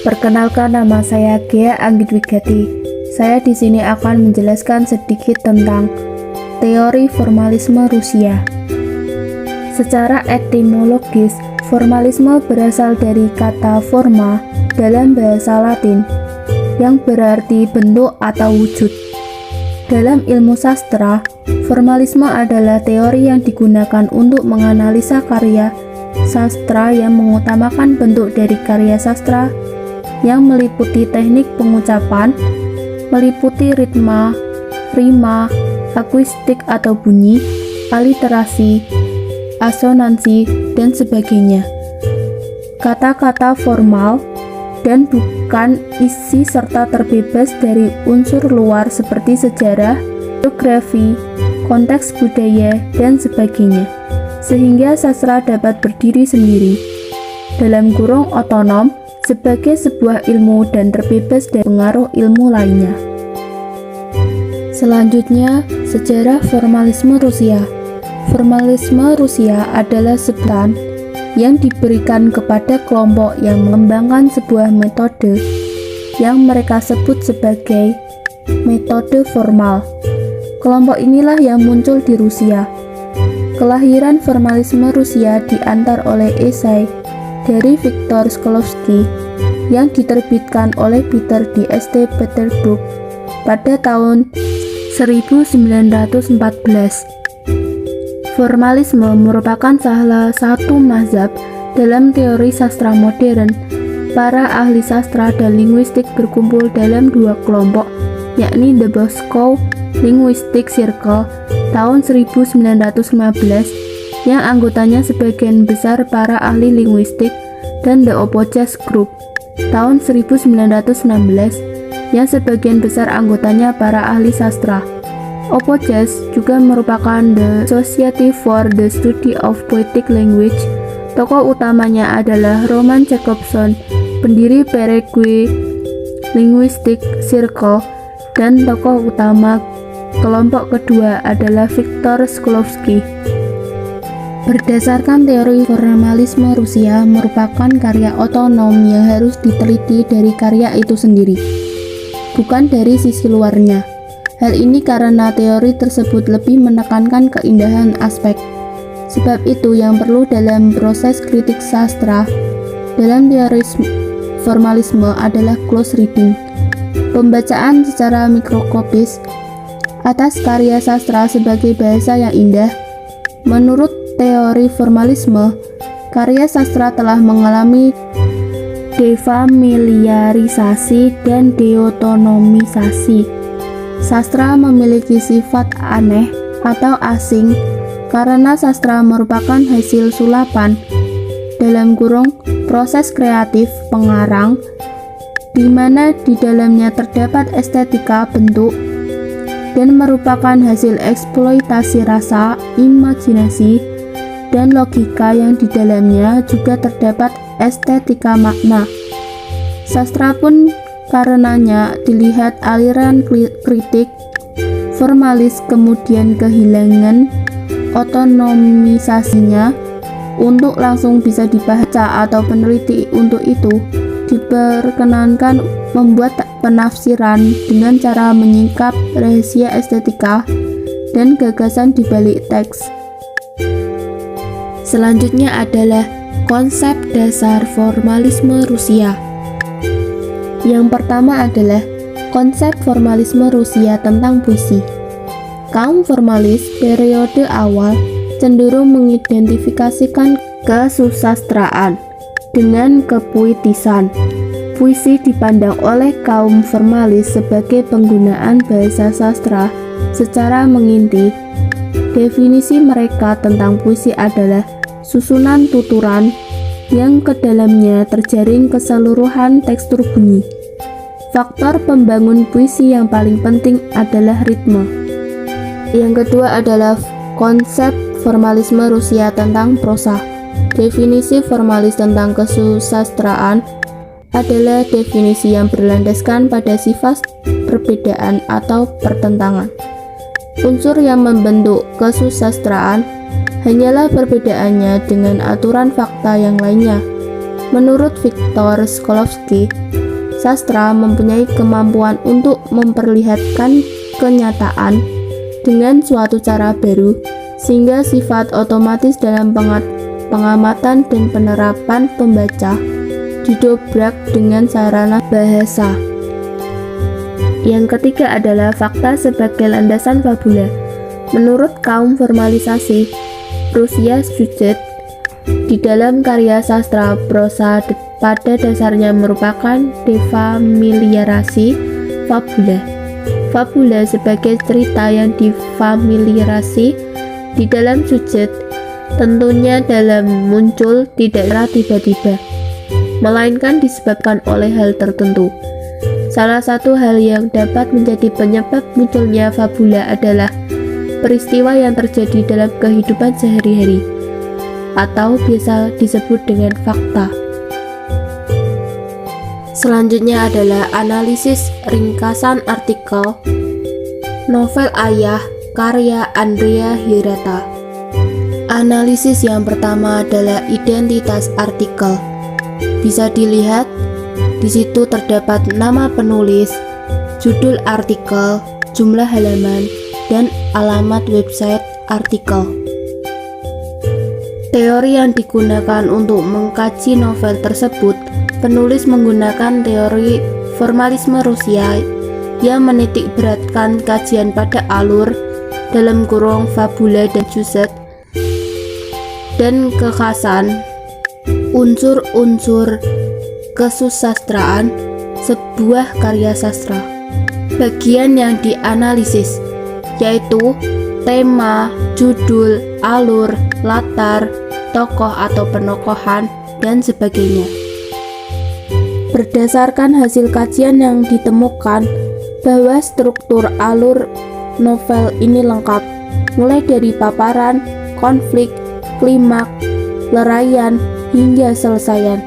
Perkenalkan, nama saya Ghea Anggitwigati. Saya di sini akan menjelaskan sedikit tentang teori formalisme Rusia. Secara etimologis, formalisme berasal dari kata forma dalam bahasa Latin yang berarti bentuk atau wujud. Dalam ilmu sastra, formalisme adalah teori yang digunakan untuk menganalisa karya sastra yang mengutamakan bentuk dari karya sastra yang meliputi teknik pengucapan, meliputi ritma, rima, akuistik atau bunyi, aliterasi, asonansi, dan sebagainya. Kata-kata formal dan bukan isi serta terbebas dari unsur luar seperti sejarah, geografi, konteks budaya, dan sebagainya, sehingga sastra dapat berdiri sendiri dalam kurung otonom sebagai sebuah ilmu dan terbebas dari pengaruh ilmu lainnya. Selanjutnya, sejarah formalisme Rusia. Formalisme Rusia adalah sebutan yang diberikan kepada kelompok yang mengembangkan sebuah metode yang mereka sebut sebagai metode formal. Kelompok inilah yang muncul di Rusia. Kelahiran formalisme Rusia diantar oleh esai dari Viktor Shklovsky yang diterbitkan oleh Peter di St. Petersburg pada tahun 1914. Formalisme merupakan salah satu mazhab dalam teori sastra modern. Para ahli sastra dan linguistik berkumpul dalam dua kelompok, yakni The Moscow Linguistic Circle tahun 1915 yang anggotanya sebagian besar para ahli linguistik, dan The Opoches Group tahun 1916 yang sebagian besar anggotanya para ahli sastra. Opoches juga merupakan The Society for the Study of Poetic Language. Tokoh utamanya adalah Roman Jakobson, pendiri Peregue Linguistic Circle, dan tokoh utama kelompok kedua adalah Viktor Shklovsky. Berdasarkan teori formalisme Rusia merupakan karya otonom yang harus diteliti dari karya itu sendiri, bukan dari sisi luarnya. Hal ini karena teori tersebut lebih menekankan keindahan aspek. Sebab itu yang perlu dalam proses kritik sastra dalam teori formalisme adalah close reading, pembacaan secara mikroskopis atas karya sastra sebagai bahasa yang indah. Menurut teori formalisme, karya sastra telah mengalami defamiliarisasi dan deotonomisasi. Sastra memiliki sifat aneh atau asing karena sastra merupakan hasil sulapan dalam kurung proses kreatif pengarang, di mana di dalamnya terdapat estetika bentuk dan merupakan hasil eksploitasi rasa, imajinasi, dan logika yang di dalamnya juga terdapat estetika makna. Sastra pun karenanya dilihat aliran kritik formalis kemudian kehilangan otonomisasinya untuk langsung bisa dibaca atau peneliti untuk itu diperkenankan membuat penafsiran dengan cara menyingkap rahasia estetika dan gagasan di balik teks. Selanjutnya adalah konsep dasar formalisme Rusia. Yang pertama adalah konsep formalisme Rusia tentang puisi. Kaum formalis periode awal cenderung mengidentifikasikan kesusastraan dengan kepuitisan. Puisi dipandang oleh kaum formalis sebagai penggunaan bahasa sastra secara menginti. Definisi mereka tentang puisi adalah susunan tuturan yang ke dalamnya terjaring keseluruhan tekstur bunyi. Faktor pembangun puisi yang paling penting adalah ritme. Yang kedua adalah konsep formalisme Rusia tentang prosa. Definisi formalis tentang kesusastraan adalah definisi yang berlandaskan pada sifat perbedaan atau pertentangan. Unsur yang membentuk kesusastraan hanyalah perbedaannya dengan aturan fakta yang lainnya. Menurut Viktor Shklovsky, sastra mempunyai kemampuan untuk memperlihatkan kenyataan dengan suatu cara baru, sehingga sifat otomatis dalam pengamatan dan penerapan pembaca didobrak dengan sarana bahasa. Yang ketiga adalah fakta sebagai landasan fabula. Menurut kaum formalisasi Rusia Sujet, di dalam karya sastra prosa pada dasarnya merupakan defamiliarasi fabula. Fabula sebagai cerita yang difamiliarasi di dalam sujet tentunya dalam muncul tidak tiba-tiba, melainkan disebabkan oleh hal tertentu. Salah satu hal yang dapat menjadi penyebab munculnya fabula adalah peristiwa yang terjadi dalam kehidupan sehari-hari, atau biasa disebut dengan fakta. Selanjutnya adalah analisis ringkasan artikel Novel Ayah karya Andrea Hirata. Analisis yang pertama adalah identitas artikel. Bisa dilihat di situ terdapat nama penulis, judul artikel, jumlah halaman, dan alamat website artikel. Teori yang digunakan untuk mengkaji novel tersebut, penulis menggunakan teori formalisme Rusia yang menitik beratkan kajian pada alur dalam kurung fabula dan sujet dan kekhasan unsur-unsur kesusastraan sebuah karya sastra. Bagian yang dianalisis yaitu tema, judul, alur, latar, tokoh atau penokohan, dan sebagainya. Berdasarkan hasil kajian yang ditemukan bahwa struktur alur novel ini lengkap, mulai dari paparan, konflik, klimaks, leraian, hingga selesaian.